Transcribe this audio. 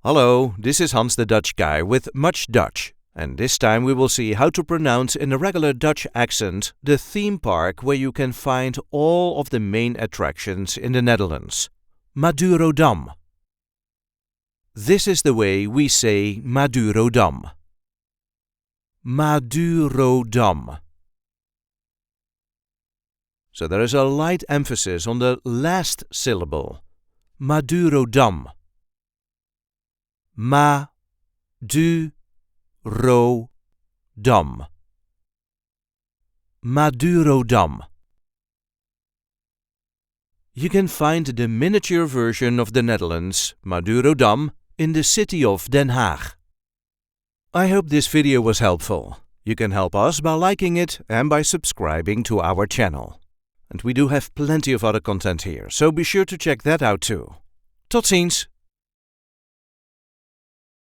Hallo, this is Hans the Dutch guy with Much Dutch, and this time we will see how to pronounce in a regular Dutch accent the theme park where you can find all of the main attractions in the Netherlands. Madurodam. This is the way we say Madurodam. Madurodam. So there is a light emphasis on the last syllable. Madurodam. Ma-du-ro-dam. Madurodam. You can find the miniature version of the Netherlands, Madurodam, in the city of Den Haag. I hope this video was helpful. You can help us by liking it and by subscribing to our channel. And we do have plenty of other content here, so be sure to check that out too. Tot ziens!